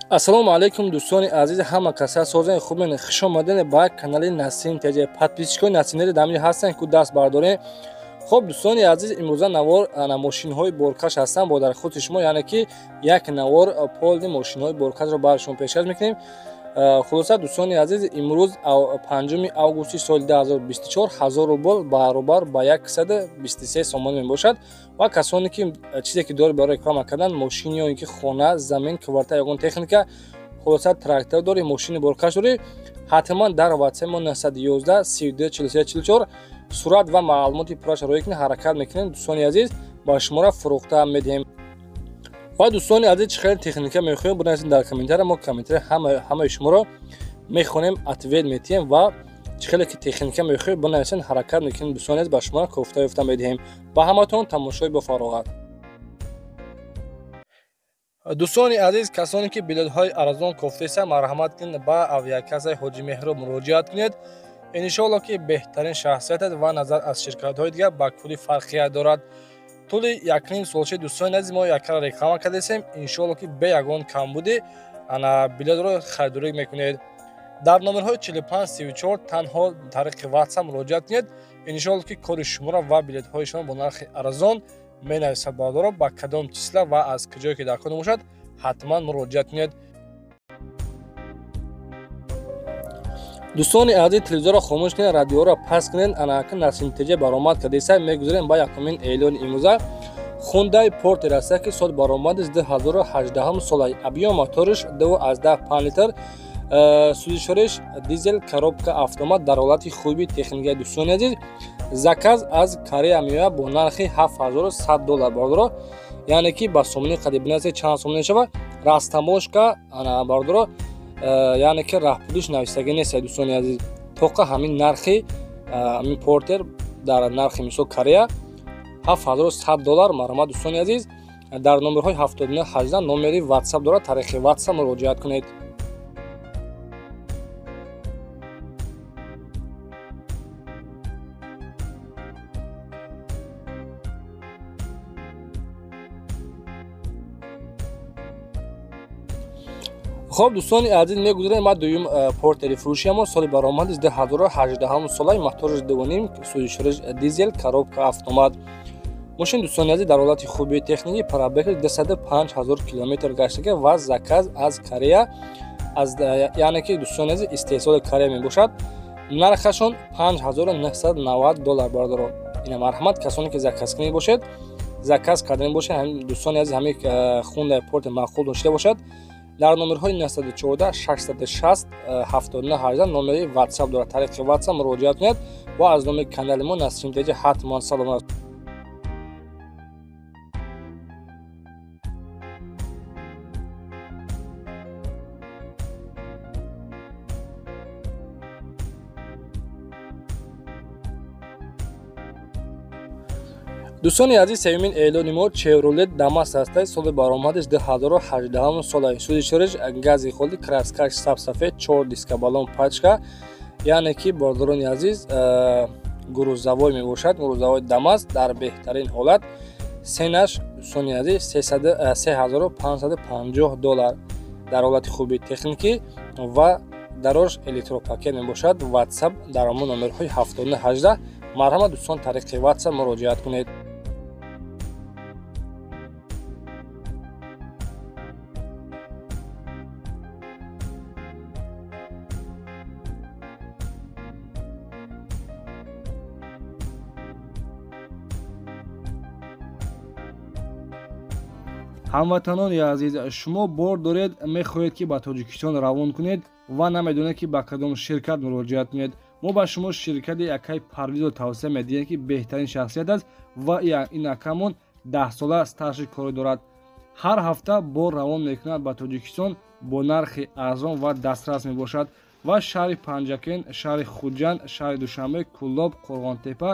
Ассалому алайкум дӯстони азиз, ҳама каса созани хуб мен, хуш омадед ба канали Насим Теҷа. Подписчикои Насимнери дамҷи ҳастанд ки даст бардорем. Хуб дӯстони азиз, имрӯза навор мошинҳои боркаш ҳастанд бо дар худи шумо, яъне ки як навор полни мошинҳои боркашро баъд шумо пешкаш мекунем. Хулоса дӯстони азиз, имрӯз 5 августи соли 2024 1000 рубл баробар ба 123 сомон мебошад ва касоне ки чизе ки дори барои реклама кардан мошин ё ин ки хона, замин, квартира ягон техника, хулоса трактор дори, мошини боркаш дори, ҳатман дар WhatsApp мо 911 32 43 44 сурат ва маълумоти пурраша роя кунед, ҳаракат мекунед. Дӯстони азиз, ба шуморо фурӯхта медиҳем. ва дӯстони азиз, чӣ хеле техника мехоҳем, бинависед дар комментария, мо комментария ҳамаи шуморо мехонем, ответ метиҳем ва чӣ хеле ки техника мехоҳем, бинависед, ҳаракат мекунем. Дӯстони азиз, ба шуморо кофта ёфта медиҳем. Ба ҳаматон тамошои бофароғат. дӯстони азиз, касоне ки билетҳои арзон кофтеса, марҳамат кунед ба авиакассаи Ҳоҷи Меҳроб муроҷиат кунед. иншоалло ки беҳтарин шахсият аст ва назар аз ширкатҳои дигар ба кулли фарқият дорад. тӯли 1 солчаи дӯстони азиз, мо яккара реклама кардесем. иншоалло ки бе ягон камбуди билетро харидорӣ мекунед. дар номерҳои 4534 танҳо тариқи WhatsApp муроҷиат кунед. иншоалло ки кори шуморо ва билетҳои шумо бо нархи арзон менависад. бардоро ба кадом числа ва аз куҷое ки дар кор бошад, ҳатман муроҷиат кунед. дӯстони азиз, телевизорро хомӯш кунед, радиоро паст кунед. Анаки Насим Теҷа баромад кардеса, мегузарем ба якумин эълони имрӯза. Hyundai Porter аст ки сол баромади 2018 сола. Объем моториш 2,5 литр, сӯзишвориш дизел, коробка автомат дар ҳолати хуби техникаи. дӯстони азиз, заказ аз Корея меояд бо нархи $7100 бардоро, яъне ки ба сомони қадибинасе чанд сомон мешавад. Растаможка бардоро, яъне ки раҳпулиш навистагӣ нест. дӯстони азиз, тоқа ҳамин нархи ҳамин Porter дар нархи мисол Корея $7100. марҳамат дӯстони азиз, дар номерҳои 7918 номери WhatsApp дорад, тариқи WhatsApp муроҷиат кунед. хоб дӯстони азиз, мегузарем ба дуюм Портери фурӯшиамо. соли баромади 2018 сола. моториш 2.5, сӯзишвориш дизел, коробка автомат. мошин дӯстони азиз дар ҳолати хуби техникӣ, пробеги 25000 километр гаштага ва заказ аз Корея, яъне ки дӯстони азиз истеҳсоли Корея мебошад. нархашон $5990 бардоро. ина марҳамат, касоне ки заказ кунӣ бошед, заказ кардани бошед, дӯстони азиз, ҳамин Hyundai Porter маъқул дошта бошад. дар номерҳои 914 660 7918 номери WhatsApp дорад, тариқи WhatsApp муроҷиат кунед ва аз номи канали мо Насим Теҷа ҳатман саломат. дӯстони азиз, сеюмин эълони мо Chevrolet Damas аст. соли баромади 2018 сола. сӯзишвориш гази холи, краскаш сабсафед, 4 диска балон пачка, яъне ки бордорони азиз, грузовой мебошад. грузовой Damas дар беҳтарин ҳолат. сенаш дӯстони азиз $3550 дар ҳолати хуби техникӣ ва дарош электропакет мебошад. WhatsApp дар ҳамон номерҳои 7918. марҳамат дӯстон, тариқи WhatsApp муроҷиат кунед. ҳамватанони азиз, шумо бор доред, мехоҳед ки ба Тоҷикистон равон кунед ва намедонед ки ба кадом ширкат муроҷиат кунед. мо ба шумо ширкати Акай Парвизро тавсия медиҳем ки беҳтарин шахсият аст ва ин акамон 10 сола стажи корӣ дорад. ҳар ҳафта бор равон мекунад ба Тоҷикистон бо нархи арзон ва дастрас мебошад ва шаҳри Панҷакен, шаҳри Хуҷанд, шаҳри Душанбе, Кӯллоб, Қурғонтепа,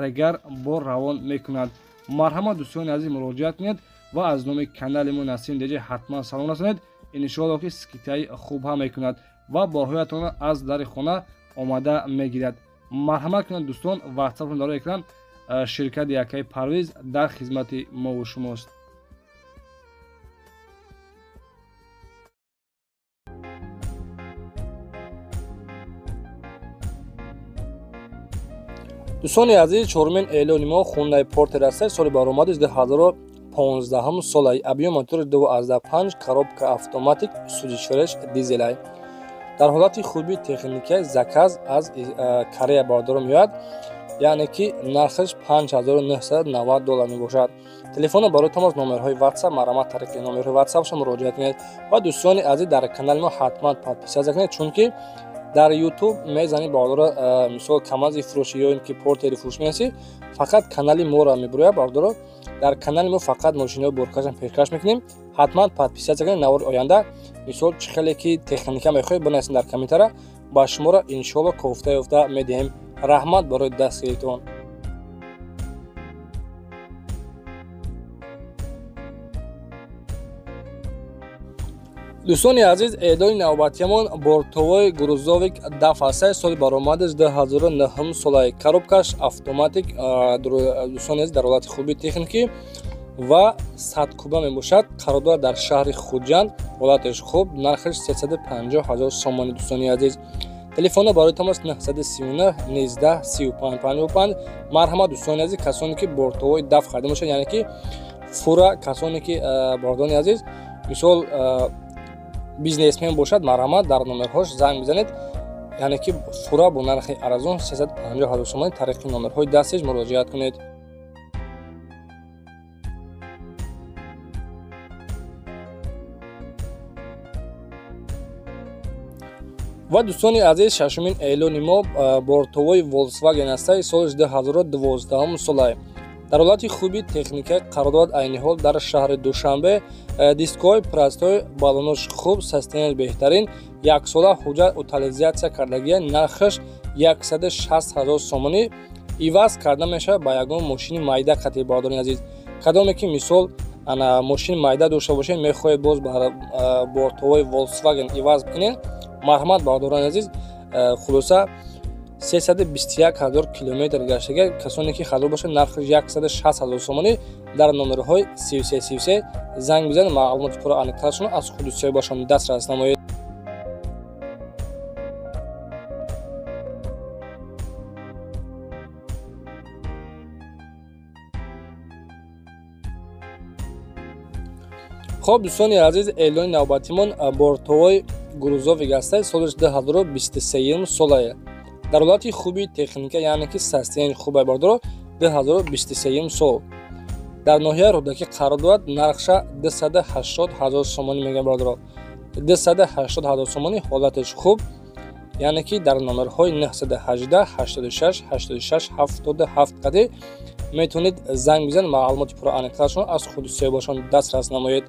Регар бор равон мекунад. марҳамат дӯстони азиз, муроҷиат кунед ва аз номи канали мо Насим Теҷа ҳатман салом расонед. иншоалло ки скидкаи хуб ҳам мекунад ва борҳоятонро аз дари хона омада мегирад. марҳамат кунед дӯстон, WhatsApp дар экран. ширкати Акай Парвиз дар хизмати мо ва шумост. дӯстони азиз, 4 эълони мо хундаи Porter ҳастад. соли баромадаш 2015 солай. Объем мотори 2.5 коробка автоматик, сузи дизелай. дар ҳолати хуби техникаи заказ аз Корея бардор меояд, яъне ки нархаш $5990 мебошад. Телефона барои тамос номерҳои WhatsApp, марамат тариқи номерҳои WhatsApp муроҷиат кунед. ва дӯстони азиз, дар канали мо ҳатман подписия кунед, чунки дар YouTube мезани бардора мисол камази фурӯшӣ ё ин ки Porter фурӯш меси, фақат канали моро мебурояд бардора. дар канали мо фақат мошинаҳои боркашам пешкаш мекунем. ҳатман подписия кунед. навори оянда мисол чӣ хеле ки техника мехоҳед бинависед дар комментария, ба шуморо иншоалло кофта ёфта медиҳем. раҳмат барои дастгиритон. дӯстони азиз, эълони навбатиамон бортовой грузовик даф ҳастад. соли баромадаш 2009 солай. коробкаш автоматик, дӯстони азиз, дар ҳолати хуби техникӣ ва 100 куба мебошад. қарордор дар шаҳри Хуҷанд, ҳолаташ хуб, нархаш 350 000 сомонӣ. дӯстони азиз, телефона барои тамос 939 19 35 55. марҳамат дӯстони азиз, касоне ки бортовой даф харида мешавад, яъне ки фура, касоне ки бардони азиз мисол бизнесмен бошад, марҳамат дар номерҳош занг бизанед, яъне ки фура бо нархи арзон 350 000 сомонӣ. тариқи номерҳои дасташ муроҷиат кунед. ва дӯстони азиз, 6 эълони мо бортовой Volkswagen ҳастад. соли 2012 солай. дар ҳолати хуби техникаи қарордод айни ҳол дар шаҳри Душанбе. дискҳои простой, балонош хуб, состоянияш беҳтарин, яксола ҳуҷҷат утилизатсия кардагия. нархаш 160 000 сомонӣ. иваз карда мешавад ба ягон мошини майда. қатъи бардорин азиз, кадоме ки мисол мошини майда дошта бошед, мехоҳед боз бар бортовой Volkswagen иваз бикунед, марҳамат бардоран азиз, хулоса 321 000 километр гаштага. касоне ки хало бошад, нархаш 160 000 сомонӣ. дар номерҳои 3333 занг бизанед, маълумоти пурра аниқтарашон аз худусиёбашон дастрас намоед. хоб дӯстони азиз, эълони навбатимон бортовой грузовик ҳастад. солиш 2023 солае. дар ҳолати хуби техника, яъне ки состоянияи хубай бардоро 2023 сол. дар ноҳияи рӯдаки қарор дорад. нархша 280 000 сомонӣ мегӯяд бардоро. 280 000 сомонӣ, ҳолаташ хуб, яъне ки дар номерҳои 918 86 86 77 қади метавонед занг бизанед, маълумоти пурра аниқтарашон аз худусиёбашон дастрас намоед.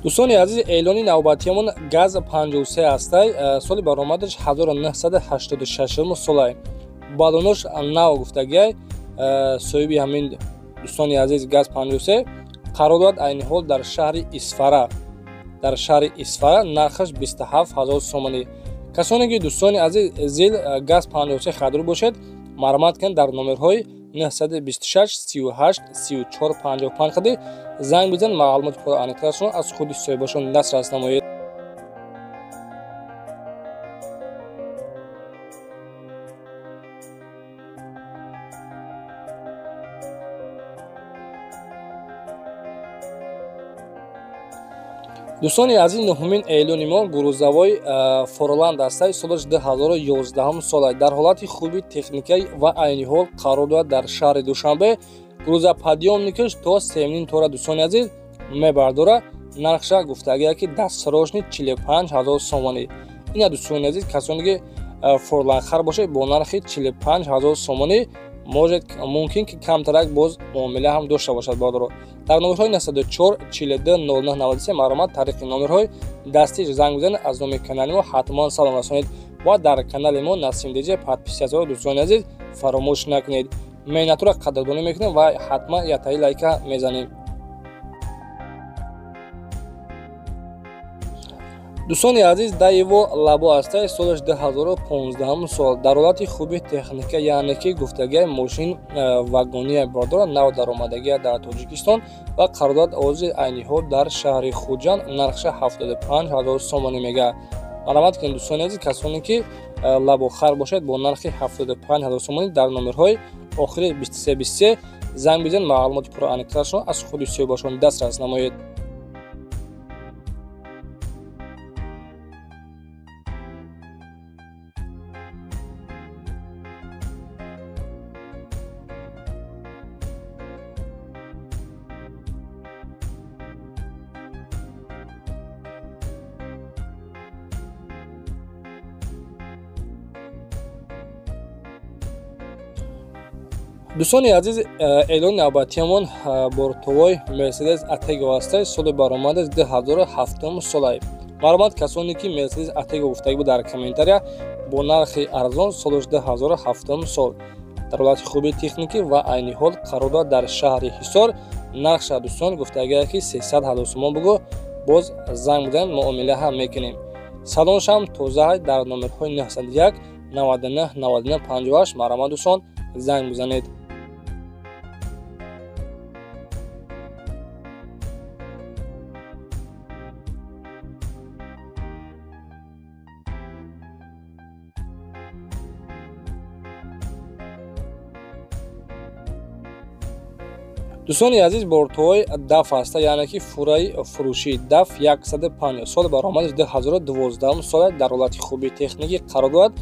дӯстони азиз, эълони навбатиамон газ 53 ҳастад. соли баромадаш 1986 солай. балонош нав гуфтагиай, соҳиби ҳамин дӯстони азиз газ 53 қарор дорад айни ҳол дар шаҳри Исфара. дар шаҳри Исфара нархаш 27 000 сомонӣ. касоне ки дӯстони азиз зил газ 53 харидор бошед, марҳамат кунед, дар номерҳои 926 38 34 55 қади занг бизан, маълумоти пурра аниқтарашон аз худи соҳибашон дастрас намоед. дӯстони азиз, 9 эълони мо грузовой Форланд ҳастад. солиш 2011 солай. дар ҳолати хуби техникаи ва айни ҳол қарор дорад дар шаҳри Душанбе. грузоподъёмникаш то 3 тора дӯстони азиз мебардора. нархша гуфтагия ки дастсарошни 45 000 сомонӣ. ина дӯстони азиз, касоне ки форландхар бошед, бо нархи 45 000 сомонӣ мумкин ки камтарак боз муомила ҳам дошта бошад бардоро. дар номерҳои 94 42 09 93 марҳамат тариқи номерҳои дастӣ занг бизанед, аз номи канали мо ҳатман салом расонед ва дар канали мо Насим DJ подписиятро дӯстони азиз фаромӯш накунед. меҳнатро қадрдонӣ мекунем ва ҳатман ятаи лайка мезанем. дӯстони азиз, Даево Лабо ҳастай солаш 2015 сол дар ҳолати хуби техника, яъне ки гуфтагии мошин вагония бардор нав даромадагия дар Тоҷикистон ва қарордод овози айниҳо дар шаҳри Хуҷанд нархша 75 000 сомонӣ мега. маълумот кунем дӯстони азиз, касоне ки лабохар бошад бо нархи 75 000 сомонӣ дар номерҳои охири 2323 занг бизан, маълумоти пурра аниқтарашон аз худи соҳибашон дастрас намоед. дӯстони азиз, эълони навбатиамон бортовой Mercedes Atego ҳастай соли баромада 2007 солай. маълумот касоне ки Mercedes Atego гуфтагӣ буд дар комментария бо нархи арзон соли 2007 сол дар ҳолати хуби техникӣ ва айни ҳол қарордод дар шаҳри Ҳисор нархша дӯстон гуфтагия ки 300 000 сомон бугӯ, боз занг бизанед муомила ҳам мекунем. салоншам тоза дар номерҳои 901 99 99 58 маълумот дӯстон занг бизанед. дӯстони азиз, бортҳои даф ҳаста, яъне ки фурраи фурӯшӣ даф 105 соли баромади 2012 сола дар ҳолати хуби техникӣ қарор дорад.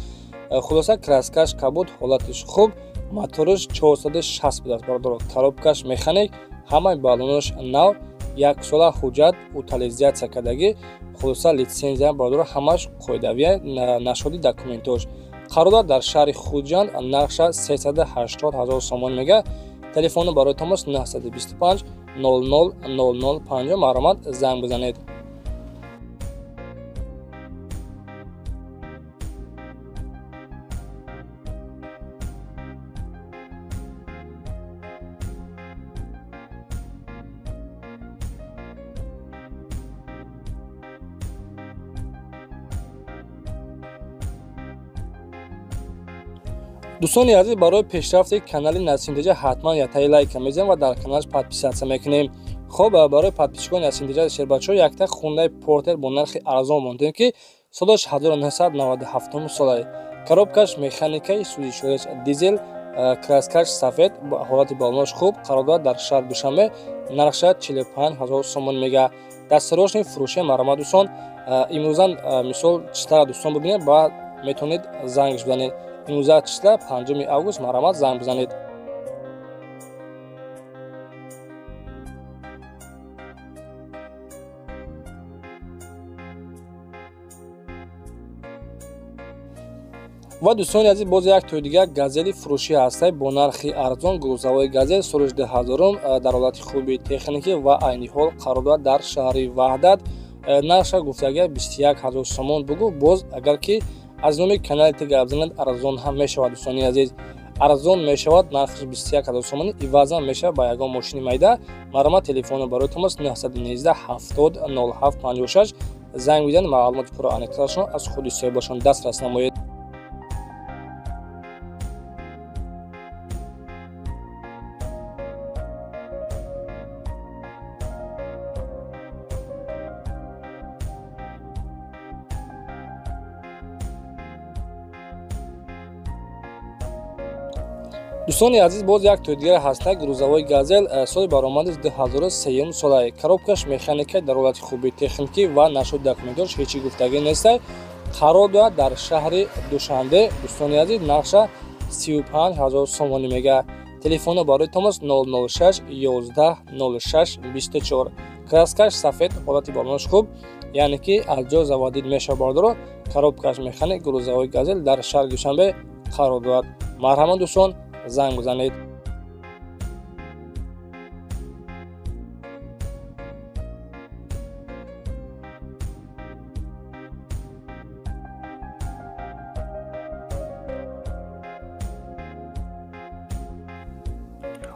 хулоса краскаш кабуд, ҳолатиш хуб, моториш 460 буд аст бардор, коробкаш механик, ҳамаи баллонош нав, 1 сола ҳуҷҷат утилизатсия кардагӣ, хулоса литсензия бардор, ҳамаш қоидавия нашоди документош. қарор дорад дар шаҳри Хуҷанд, нархша 380 000 сомон мега. телефони барои тамос 925 00 00 маълумот занг бизанед. дӯстони азиз, барои пешрафти канали Насимтеҷа ҳатман ятаи лайка мезанем ва дар каналаш подписатсия мекунем. хоб, барои подписчикони Насимтеҷа шербачо якта хундаи портер бо нархи арзон монтем ки солаш 1997 солай. коробкаш механикаи сӯзишояш дизел, краскаш сафед, ҳолати баллонош хуб, қарор дорад дар шаҳри Душанбе, нархша 45 000 сомон мега. дастарошни фурӯши маълумот дӯстон, имрӯзан мисол чистара дӯстон бубинед, баъд метавонед зангш бизанед. имрӯза числа 5 август маълумот занг бизанед. ва дӯстони азиз, боз як тои дигар газели фурӯшӣ ҳастай бо нархи арзон, грузовои газел соли 2000 дар ҳолати хуби техникӣ ва айни ҳол қарор дорад дар шаҳри Ваҳдат. нархша гуфтагия 21 000 сомон бугӯ, боз агар ки аз номи канали тига бизанед арзон ҳам мешавад. дӯстони азиз, арзон мешавад, нархи 21 000 сомонӣ ивазан мешавад ба ягон мошини майда. маълумот телефони барои тамос 919 70 07 56 занг бизанед, маълумоти пурра аниқтарашон аз худи соҳибашон дастрас намоед. дӯстони азиз, боз як тои дигар ҳастай грузовои газел соли баромади 2003 солай. коробкаш механикаи дар ҳолати хуби техникӣ ва нашоди документош ҳечи гуфтагӣ нестай. қарор дорад дар шаҳри Душанбе. дӯстони азиз, нархша 35 000 сомонӣ мега. телефони барои тамос 006 11 06 24. краскаш сафед, ҳолати баллонош хуб, яъне ки аз ҷо заводид мешавад бардоро. коробкаш механик, грузовои газел дар шаҳри Душанбе қарор дорад. марҳамат дӯстон, занг бизанед.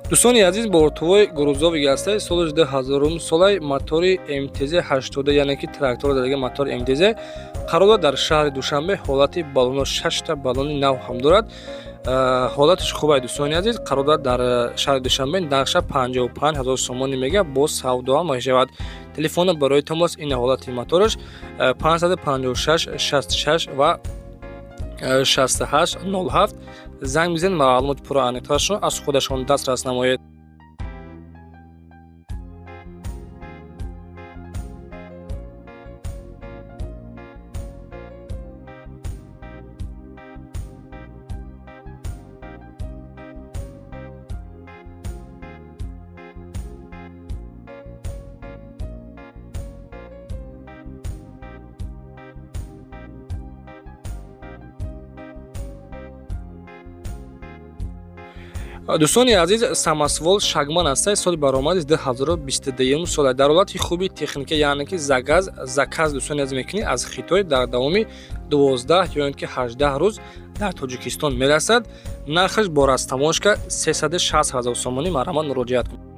дӯстони азиз, бо ортувои Гурузови Гастаи соли 2000 солаи мотори МТЗ-80, яъне ки трактори дараги мотори МТЗ қарор дорад дар шаҳри Душанбе ҳолати баллоно 6 та баллони нав ҳам дорад. ҳолаташ хубай дӯстони азиз, қарор дорад дар шаҳри Душанбе нақша 55000 сомонӣ мега бо савдоам мешавад. Телефона барои тамос ин ҳолати мотораш 556 66 ва 68 07 занг бизанед, маълумоти пурра аниқтарашро аз худашон дастрас намоед. дӯстони азиз, самосвол Шагман ҳастай соли баромади 2022 сола дар ҳолати хуби техника, яъне ки заказ дӯстони азиз мекунӣ аз Хитой дар давоми 12 ё ин ки 18 рӯз дар Тоҷикистон мерасад. Нархаш бо растамошка 360000 сомонӣ. Марҳамат, муроҷиат кунед.